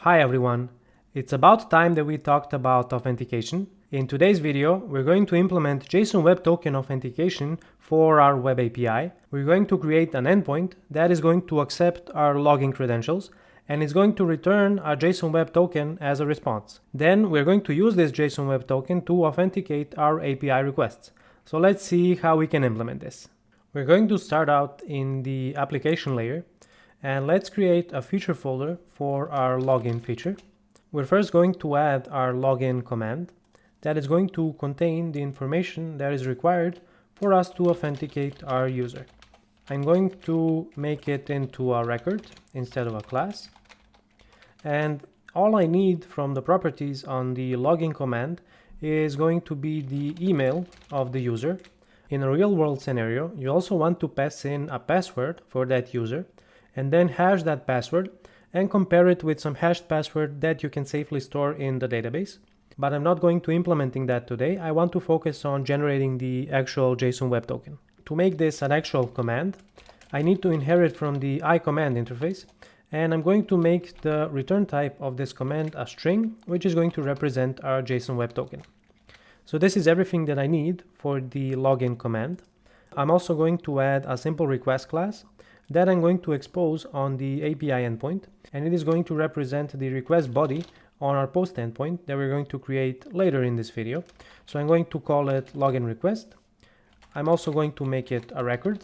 Hi everyone, it's about time that we talked about authentication. In today's video, we're going to implement JSON Web Token authentication for our Web API. We're going to create an endpoint that is going to accept our login credentials and it's going to return a JSON Web Token as a response. Then we're going to use this JSON Web Token to authenticate our API requests. So let's see how we can implement this. We're going to start out in the application layer. And let's create a feature folder for our login feature. We're first going to add our login command that is going to contain the information that is required for us to authenticate our user. I'm going to make it into a record instead of a class. And all I need from the properties on the login command is going to be the email of the user. In a real world scenario, you also want to pass in a password for that user and then hash that password and compare it with some hashed password that you can safely store in the database. But I'm not going to implementing that today. I want to focus on generating the actual JSON Web Token. To make this an actual command, I need to inherit from the iCommand interface, and I'm going to make the return type of this command a string, which is going to represent our JSON Web Token. So this is everything that I need for the login command. I'm also going to add a simple request class that I'm going to expose on the API endpoint, and it is going to represent the request body on our post endpoint that we're going to create later in this video. So I'm going to call it login request. I'm also going to make it a record,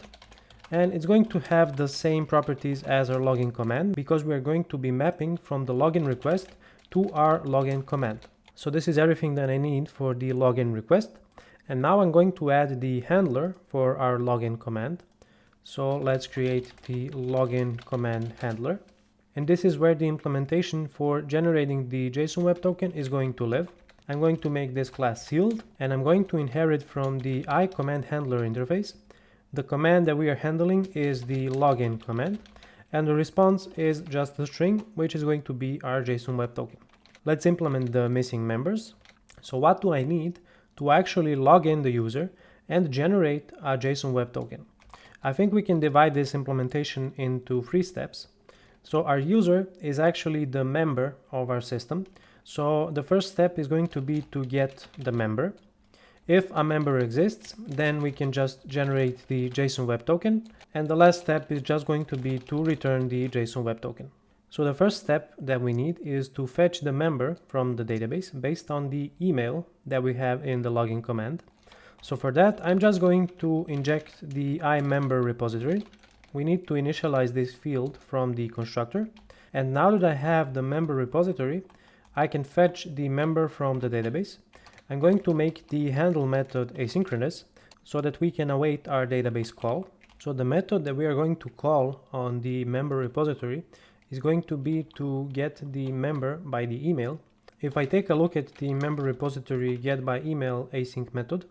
and it's going to have the same properties as our login command because we are going to be mapping from the login request to our login command. So this is everything that I need for the login request. And now I'm going to add the handler for our login command. So let's create the login command handler. And this is where the implementation for generating the JSON Web Token is going to live. I'm going to make this class sealed, and I'm going to inherit from the iCommand handler interface. The command that we are handling is the login command, and the response is just the string, which is going to be our JSON Web Token. Let's implement the missing members. So what do I need to actually log in the user and generate a JSON Web Token? I think we can divide this implementation into 3 steps. So our user is actually the member of our system. So the first step is going to be to get the member. If a member exists, then we can just generate the JSON Web Token. And the last step is just going to be to return the JSON Web Token. So the first step that we need is to fetch the member from the database based on the email that we have in the login command. So for that, I'm just going to inject the iMember repository. We need to initialize this field from the constructor. And now that I have the member repository, I can fetch the member from the database. I'm going to make the handle method asynchronous so that we can await our database call. So the method that we are going to call on the member repository is going to be to get the member by the email. If I take a look at the member repository get by email async method,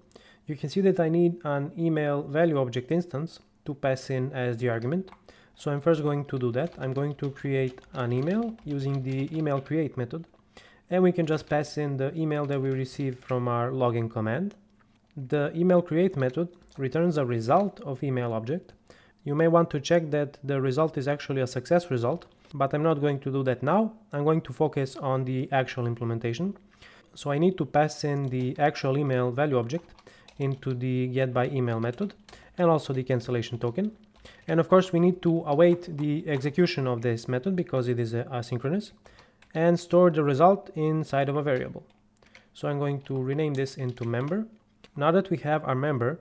you can see that I need an email value object instance to pass in as the argument. So I'm first going to do that. I'm going to create an email using the email create method. And we can just pass in the email that we received from our login command. The email create method returns a result of email object. You may want to check that the result is actually a success result, but I'm not going to do that now. I'm going to focus on the actual implementation. So I need to pass in the actual email value object into the get by email method and also the cancellation token. And of course we need to await the execution of this method because it is asynchronous and store the result inside of a variable. So I'm going to rename this into member. Now that we have our member,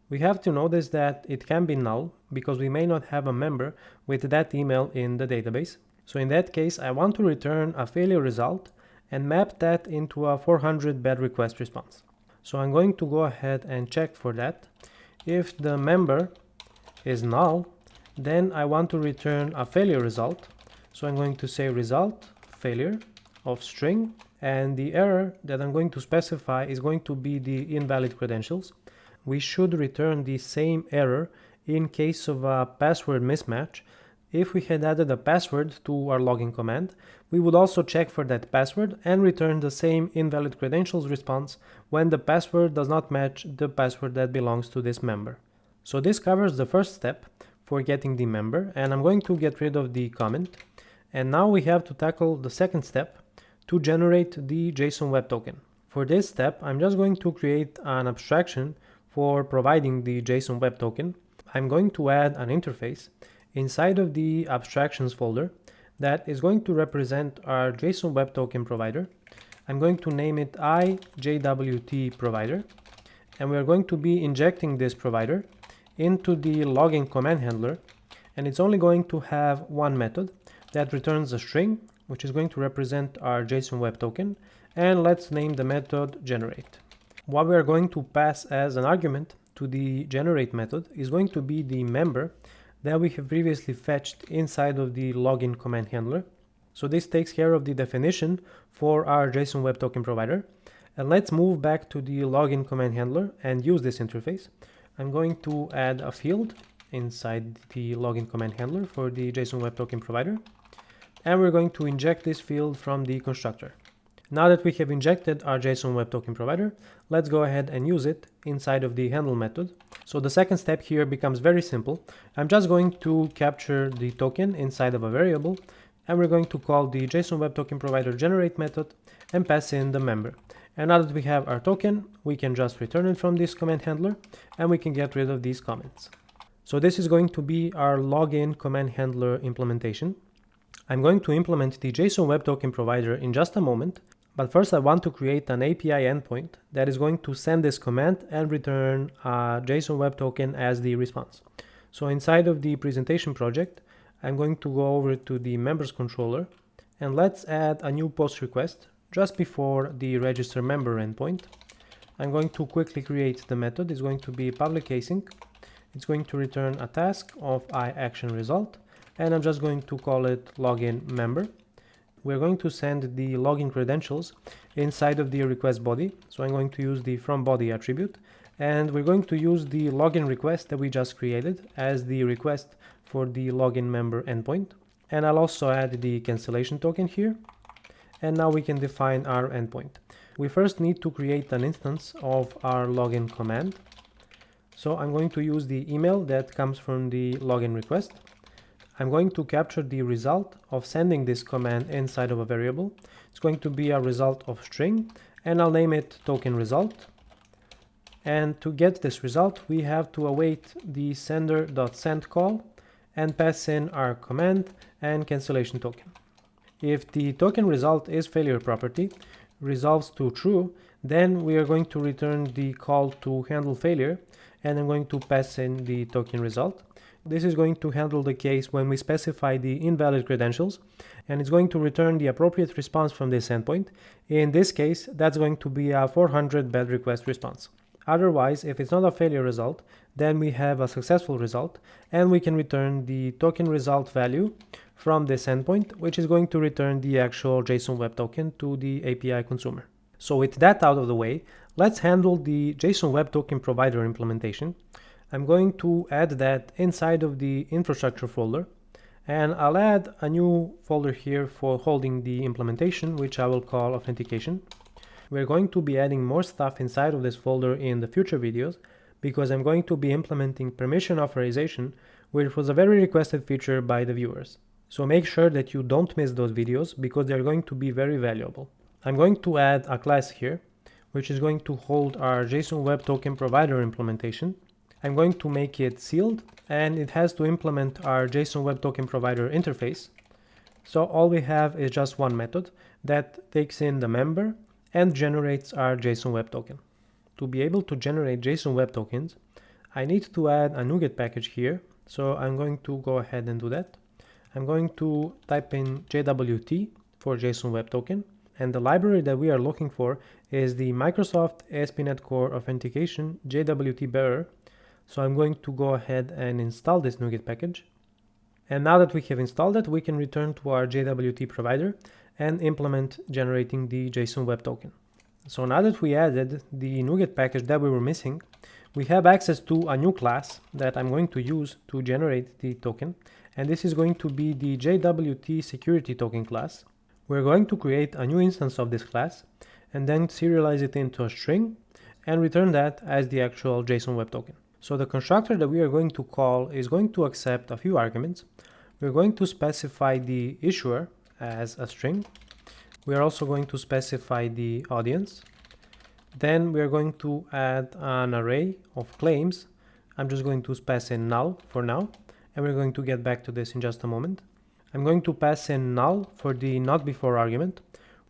we have to notice that it can be null because we may not have a member with that email in the database. So in that case, I want to return a failure result and map that into a 400 bad request response. So I'm going to go ahead and check for that. If the member is null, then I want to return a failure result. So I'm going to say result failure of string, and the error that I'm going to specify is going to be the invalid credentials. We should return the same error in case of a password mismatch. If we had added a password to our login command, we would also check for that password and return the same invalid credentials response when the password does not match the password that belongs to this member. So this covers the first step for getting the member, and I'm going to get rid of the comment And now we have to tackle the second step to generate the JSON Web Token. For this step, I'm just going to create an abstraction for providing the JSON Web Token. I'm going to add an interface inside of the abstractions folder that is going to represent our JSON Web Token provider. I'm going to name it IJWT provider, and we're going to be injecting this provider into the login command handler, and it's only going to have one method that returns a string, which is going to represent our JSON Web Token, and let's name the method generate. What we are going to pass as an argument to the generate method is going to be the member that we have previously fetched inside of the login command handler. So this takes care of the definition for our JSON Web Token provider. And let's move back to the login command handler and use this interface. I'm going to add a field inside the login command handler for the JSON Web Token provider. And we're going to inject this field from the constructor. Now that we have injected our JSON Web Token provider, let's go ahead and use it inside of the handle method. So the second step here becomes very simple. I'm just going to capture the token inside of a variable, and we're going to call the JSON Web Token provider generate method and pass in the member. And now that we have our token, we can just return it from this command handler, and we can get rid of these comments. So this is going to be our login command handler implementation. I'm going to implement the JSON Web Token provider in just a moment, but first I want to create an API endpoint that is going to send this command and return a JSON Web Token as the response. So inside of the presentation project, I'm going to go over to the members controller, and let's add a new post request just before the register member endpoint. I'm going to quickly create the method. It's going to be public async. It's going to return a task of iActionResult, and I'm just going to call it login member. We're going to send the login credentials inside of the request body. So I'm going to use the from body attribute, and we're going to use the login request that we just created as the request for the login member endpoint. And I'll also add the cancellation token here. And now we can define our endpoint. We first need to create an instance of our login command. So I'm going to use the email that comes from the login request. I'm going to capture the result of sending this command inside of a variable. It's going to be a result of string, and I'll name it token result. And to get this result, we have to await the sender.send call and pass in our command and cancellation token. If the token result is failure property, resolves to true, then we are going to return the call to handle failure, and I'm going to pass in the token result. This is going to handle the case when we specify the invalid credentials, and it's going to return the appropriate response from this endpoint. In this case, that's going to be a 400 bad request response. Otherwise, if it's not a failure result, then we have a successful result, and we can return the token result value from this endpoint, which is going to return the actual JSON Web Token to the API consumer. So with that out of the way, let's handle the JSON Web Token provider implementation. I'm going to add that inside of the infrastructure folder, and I'll add a new folder here for holding the implementation, which I will call authentication. We're going to be adding more stuff inside of this folder in the future videos, because I'm going to be implementing permission authorization, which was a very requested feature by the viewers. So make sure that you don't miss those videos, because they're going to be very valuable. I'm going to add a class here, which is going to hold our JSON Web Token provider implementation. I'm going to make it sealed, and it has to implement our JSON Web Token provider interface. So all we have is just one method that takes in the member and generates our JSON Web Token. To be able to generate JSON Web Tokens, I need to add a NuGet package here. So I'm going to go ahead and do that. I'm going to type in JWT for JSON Web Token, and the library that we are looking for is the Microsoft ASP.NET Core Authentication JWT Bearer. So I'm going to go ahead and install this NuGet package. And now that we have installed it, we can return to our JWT provider and implement generating the JSON Web Token. So now that we added the NuGet package that we were missing, we have access to a new class that I'm going to use to generate the token. And this is going to be the JWT Security Token class. We're going to create a new instance of this class and then serialize it into a string and return that as the actual JSON Web Token. So the constructor that we are going to call is going to accept a few arguments. we're going to specify the issuer as a string. We are also going to specify the audience. Then we are going to add an array of claims. I'm just going to pass in null for now, and we're going to get back to this in just a moment. I'm going to pass in null for the not before argument.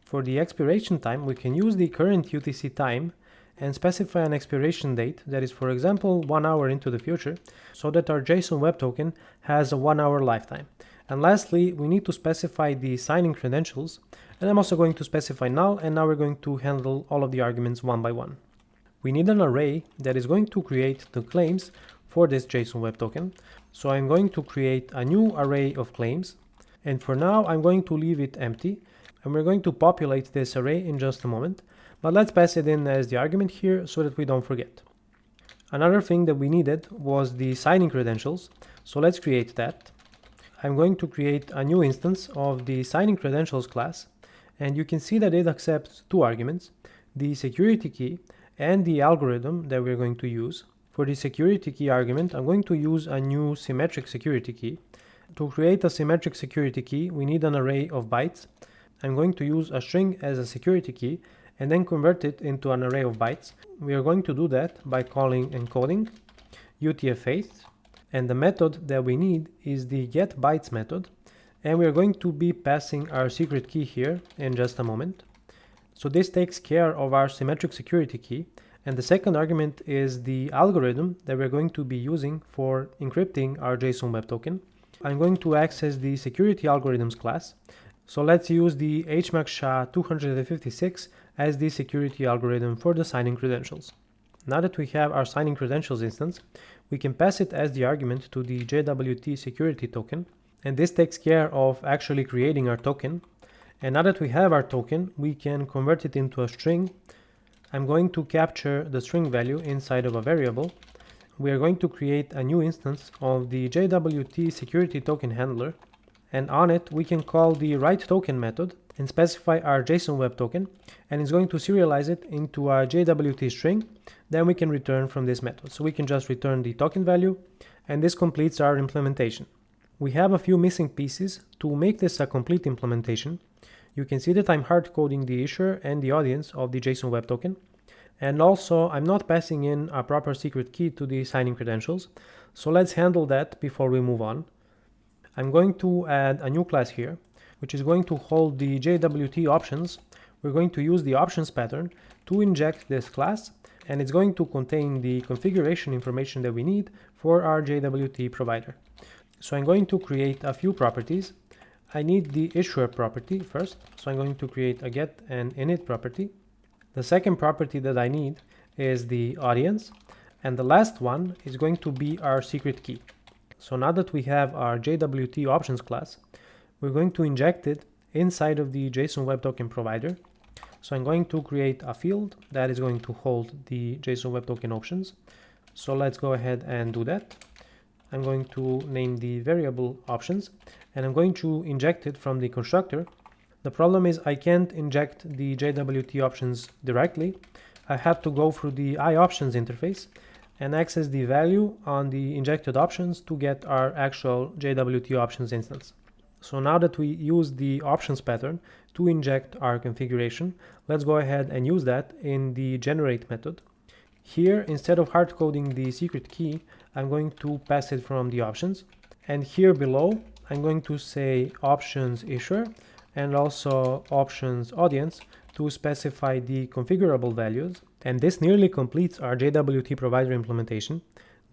For the expiration time, we can use the current UTC time and specify an expiration date that is, for example, 1 hour into the future, so that our JSON Web Token has a 1 hour lifetime. And lastly, we need to specify the signing credentials, and I'm also going to specify null, and now we're going to handle all of the arguments one by one. We need an array that is going to create the claims for this JSON Web Token. So I'm going to create a new array of claims, and for now I'm going to leave it empty, and we're going to populate this array in just a moment. But let's pass it in as the argument here so that we don't forget. Another thing that we needed was the signing credentials, so let's create that. I'm going to create a new instance of the signing credentials class, and you can see that it accepts two arguments, the security key and the algorithm that we're going to use. For the security key argument, I'm going to use a new symmetric security key. To create a symmetric security key, we need an array of bytes. I'm going to use a string as a security key and then convert it into an array of bytes. We are going to do that by calling encoding UTF-8, and the method that we need is the getBytes method, and we are going to be passing our secret key here in just a moment. So this takes care of our symmetric security key, and the second argument is the algorithm that we're going to be using for encrypting our JSON Web Token. I'm going to access the security algorithms class. So let's use the HMAC SHA-256 as the security algorithm for the signing credentials. Now that we have our signing credentials instance, we can pass it as the argument to the JWT security token, and this takes care of actually creating our token. And now that we have our token, we can convert it into a string. I'm going to capture the string value inside of a variable. We are going to create a new instance of the JWT security token handler, and on it we can call the writeToken method and specify our JSON Web Token, and it's going to serialize it into a JWT string. Then we can return from this method. So we can just return the token value, and this completes our implementation. We have a few missing pieces to make this a complete implementation. You can see that I'm hard coding the issuer and the audience of the JSON Web Token, and also I'm not passing in a proper secret key to the signing credentials. So let's handle that before we move on. I'm going to add a new class here, which is going to hold the JWT options. We're going to use the options pattern to inject this class, and it's going to contain the configuration information that we need for our JWT provider. So I'm going to create a few properties. I need the issuer property first, so I'm going to create a get and init property. The second property that I need is the audience, and the last one is going to be our secret key. So now that we have our JWT options class, we're going to inject it inside of the JSON Web Token provider. So I'm going to create a field that is going to hold the JSON Web Token options. So let's go ahead and do that. I'm going to name the variable options, and I'm going to inject it from the constructor. The problem is I can't inject the JWT options directly. I have to go through the iOptions interface and access the value on the injected options to get our actual JWT options instance. So now that we use the options pattern to inject our configuration, let's go ahead and use that in the generate method. Here, instead of hard coding the secret key, I'm going to pass it from the options. And here below, I'm going to say options issuer and also options audience to specify the configurable values. And this nearly completes our JWT provider implementation.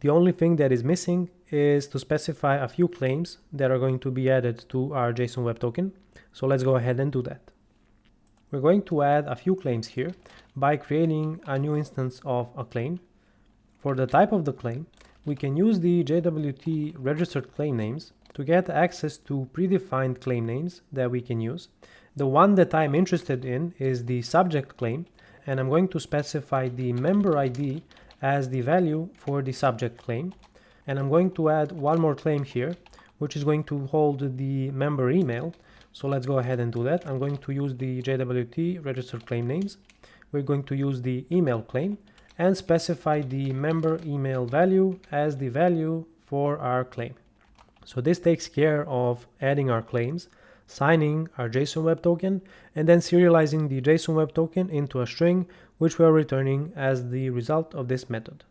The only thing that is missing is to specify a few claims that are going to be added to our JSON Web Token. So let's go ahead and do that. We're going to add a few claims here by creating a new instance of a claim. For the type of the claim, we can use the JWT registered claim names to get access to predefined claim names that we can use. The one that I'm interested in is the subject claim, and I'm going to specify the member ID as the value for the subject claim. And I'm going to add one more claim here, which is going to hold the member email. So let's go ahead and do that. I'm going to use the JWT registered claim names. We're going to use the email claim and specify the member email value as the value for our claim. So this takes care of adding our claims, signing our JSON Web Token, and then serializing the JSON Web Token into a string, which we are returning as the result of this method.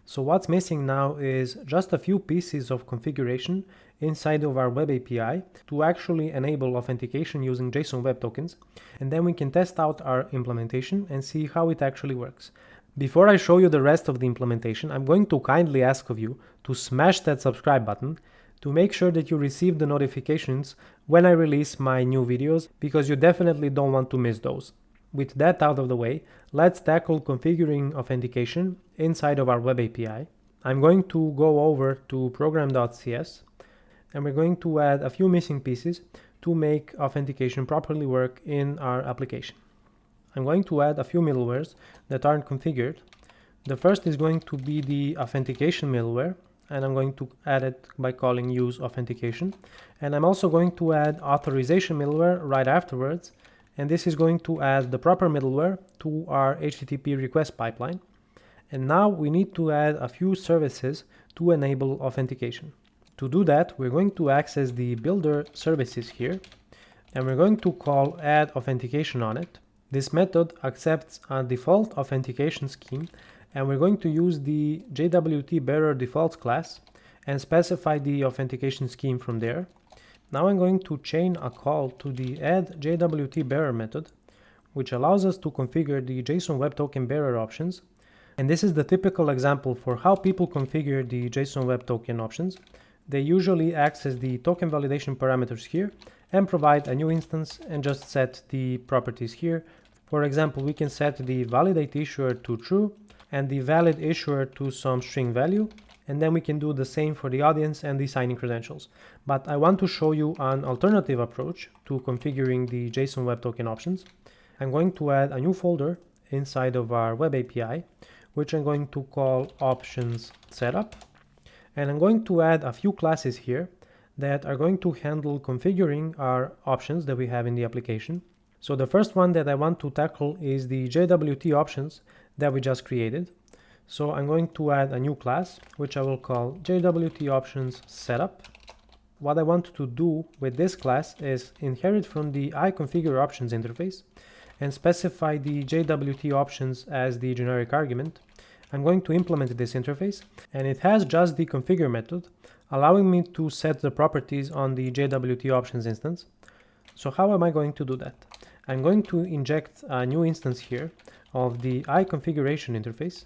So what's missing now is just a few pieces of configuration inside of our Web API to actually enable authentication using JSON Web Tokens, and then we can test out our implementation and see how it actually works. Before I show you the rest of the implementation, I'm going to kindly ask of you to smash that subscribe button to make sure that you receive the notifications when I release my new videos, because you definitely don't want to miss those. With that out of the way, let's tackle configuring authentication inside of our Web API. I'm going to go over to program.cs, and we're going to add a few missing pieces to make authentication properly work in our application. I'm going to add a few middlewares that aren't configured. The first is going to be the authentication middleware, and I'm going to add it by calling use authentication. And I'm also going to add authorization middleware right afterwards, and this is going to add the proper middleware to our HTTP request pipeline. And now we need to add a few services to enable authentication. To do that, we're going to access the builder services here, and we're going to call add authentication on it. This method accepts a default authentication scheme, and we're going to use the JWT bearer defaults class and specify the authentication scheme from there. Now I'm going to chain a call to the add JWT bearer method, which allows us to configure the JSON Web Token bearer options. And this is the typical example for how people configure the JSON Web Token options. They usually access the token validation parameters here and provide a new instance and just set the properties here. For example, we can set the validate issuer to true and the valid issuer to some string value, and then we can do the same for the audience and the signing credentials. But I want to show you an alternative approach to configuring the JSON Web Token options. I'm going to add a new folder inside of our Web API, which I'm going to call options setup, and I'm going to add a few classes here that are going to handle configuring our options that we have in the application. So the first one that I want to tackle is the JWT options that we just created. So I'm going to add a new class, which I will call JWT options setup. What I want to do with this class is inherit from the iConfigure options interface and specify the JWT options as the generic argument. I'm going to implement this interface, and it has just the configure method, allowing me to set the properties on the JWT options instance. So how am I going to do that? I'm going to inject a new instance here of the iConfiguration interface,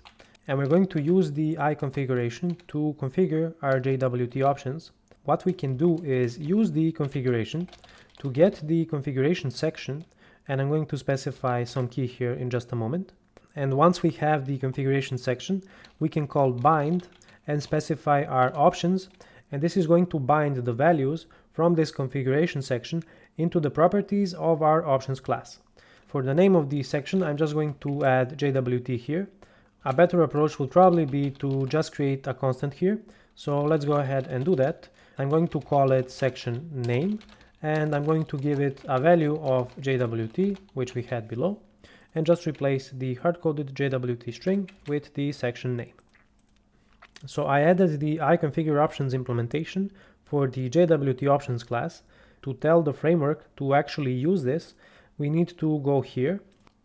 and we're going to use the iConfiguration to configure our JWT options. What we can do is use the configuration to get the configuration section, and I'm going to specify some key here in just a moment. And once we have the configuration section, we can call bind and specify our options, and this is going to bind the values from this configuration section into the properties of our options class. For the name of the section, I'm just going to add JWT here. A better approach would probably be to just create a constant here. So let's go ahead and do that. I'm going to call it section name, and I'm going to give it a value of JWT, which we had below, and just replace the hard-coded JWT string with the section name. So I added the iConfigure options implementation for the JWT options class. To tell the framework to actually use this, we need to go here.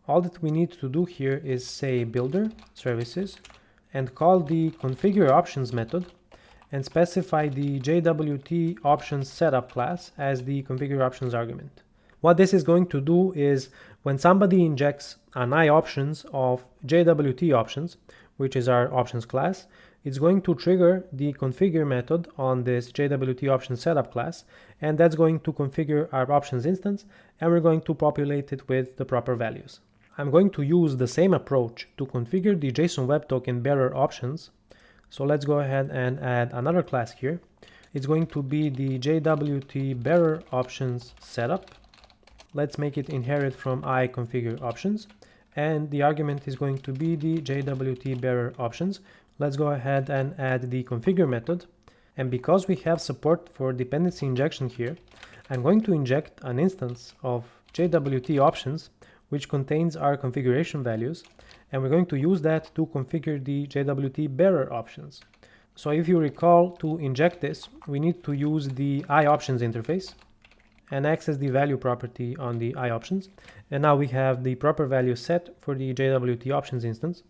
All that we need to do here is say builder services and call the configure options method and specify the JWT options setup class as the configure options argument. What this is going to do is when somebody injects an iOptions of JWT options, which is our options class, it's going to trigger the configure method on this JWT options setup class, and that's going to configure our options instance, and we're going to populate it with the proper values. I'm going to use the same approach to configure the JSON Web Token bearer options. So let's go ahead and add another class here. It's going to be the JWT bearer options setup. Let's make it inherit from iConfigure options, and the argument is going to be the JWT bearer options. Let's go ahead and add the configure method, and because we have support for dependency injection here, I'm going to inject an instance of JWT options which contains our configuration values, and we're going to use that to configure the JWT bearer options. So if you recall, to inject this, we need to use the iOptions interface and access the value property on the iOptions. And now we have the proper value set for the JWT options instance.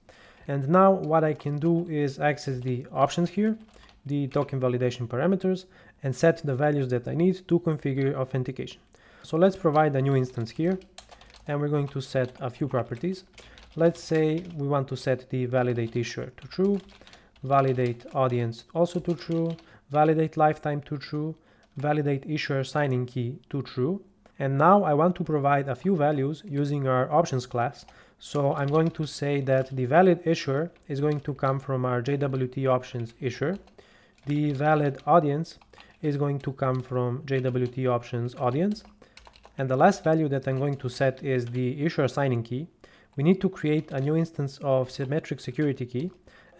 And now what I can do is access the options here, the token validation parameters, and set the values that I need to configure authentication. So let's provide a new instance here, and we're going to set a few properties. Let's say we want to set the validate issuer to true, validate audience also to true, validate lifetime to true, validate issuer signing key to true. And now I want to provide a few values using our options class. So I'm going to say that the valid issuer is going to come from our JWT options issuer. The valid audience is going to come from JWT options audience. And the last value that I'm going to set is the issuer signing key. We need to create a new instance of symmetric security key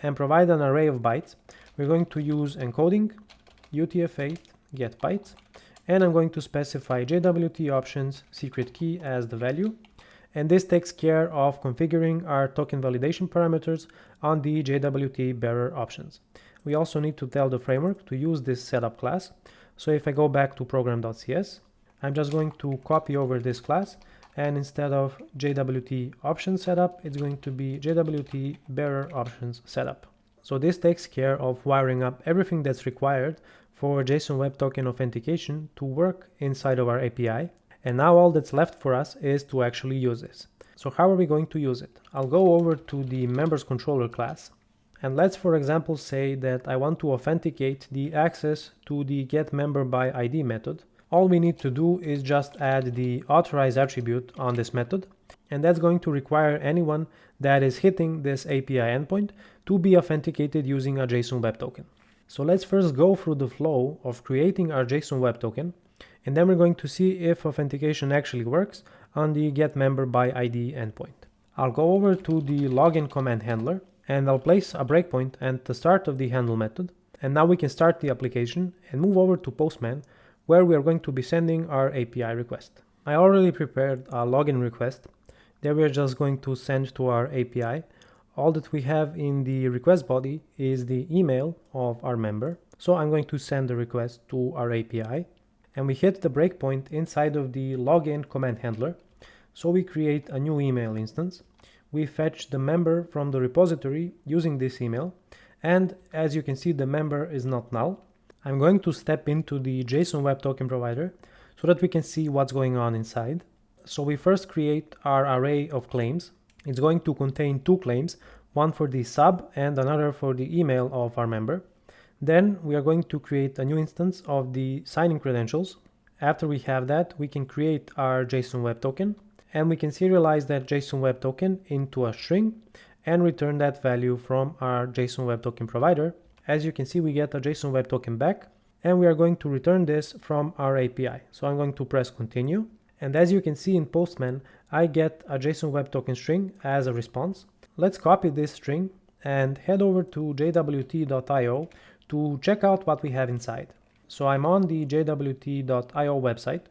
and provide an array of bytes. We're going to use encoding, UTF-8, get bytes, and I'm going to specify JWT options secret key as the value. And this takes care of configuring our token validation parameters on the JWT bearer options. We also need to tell the framework to use this setup class. So if I go back to program.cs, I'm just going to copy over this class, and instead of JWT options setup, it's going to be JWT bearer options setup. So this takes care of wiring up everything that's required for JSON Web Token authentication to work inside of our API. And now all that's left for us is to actually use this. So how are we going to use it? I'll go over to the members controller class, and let's for example say that I want to authenticate the access to the getMemberById method. All we need to do is just add the authorize attribute on this method, and that's going to require anyone that is hitting this API endpoint to be authenticated using a JSON Web Token. So let's first go through the flow of creating our JSON Web Token, and then we're going to see if authentication actually works on the getMemberById endpoint. I'll go over to the login command handler, and I'll place a breakpoint at the start of the handle method. And now we can start the application and move over to Postman, where we are going to be sending our API request. I already prepared a login request that we're just going to send to our API. All that we have in the request body is the email of our member. So I'm going to send the request to our API, and we hit the breakpoint inside of the login command handler. So we create a new email instance. We fetch the member from the repository using this email, and as you can see, the member is not null. I'm going to step into the JSON Web Token provider so that we can see what's going on inside. So we first create our array of claims. It's going to contain two claims, one for the sub and another for the email of our member. Then we are going to create a new instance of the signing credentials. After we have that, we can create our JSON Web Token, and we can serialize that JSON Web Token into a string and return that value from our JSON Web Token provider. As you can see, we get a JSON Web Token back, and we are going to return this from our API. So I'm going to press continue, and as you can see in Postman, I get a JSON Web Token string as a response. Let's copy this string and head over to jwt.io to check out what we have inside. So I'm on the jwt.io website,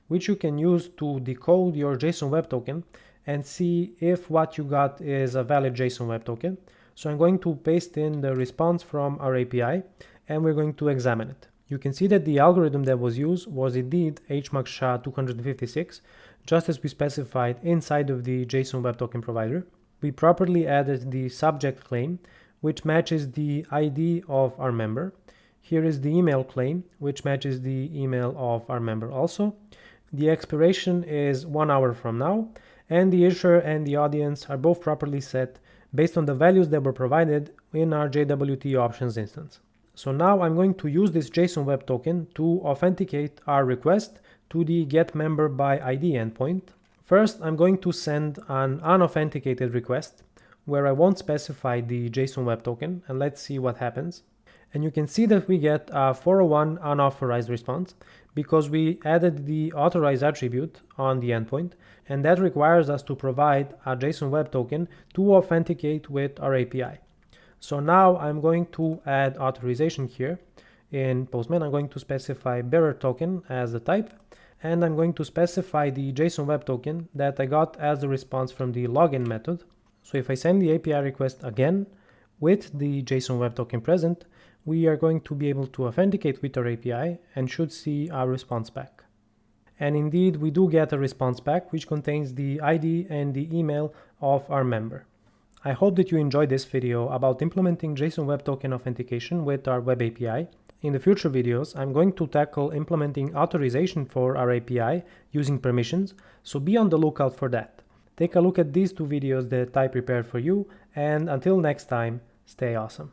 which you can use to decode your JSON Web Token and see if what you got is a valid JSON Web Token. So I'm going to paste in the response from our API, and we're going to examine it. You can see that the algorithm that was used was indeed HMAX SHA-256, just as we specified inside of the JSON Web Token provider. We properly added the subject claim, which matches the ID of our member. Here is the email claim, which matches the email of our member also. The expiration is 1 hour from now, and the issuer and the audience are both properly set based on the values that were provided in our JWT options instance. So now I'm going to use this JSON Web Token to authenticate our request to the getMemberById endpoint. First, I'm going to send an unauthenticated request where I won't specify the JSON Web Token, and let's see what happens. And you can see that we get a 401 unauthorized response because we added the authorize attribute on the endpoint, and that requires us to provide a JSON Web Token to authenticate with our API. So now I'm going to add authorization here. In Postman, I'm going to specify bearer token as the type, and I'm going to specify the JSON Web Token that I got as the response from the login method. So if I send the API request again with the JSON Web Token present, we are going to be able to authenticate with our API and should see our response back. And indeed, we do get a response back which contains the ID and the email of our member. I hope that you enjoyed this video about implementing JSON Web Token authentication with our web API. In the future videos, I'm going to tackle implementing authorization for our API using permissions, so be on the lookout for that. Take a look at these two videos that I prepared for you, and until next time, stay awesome.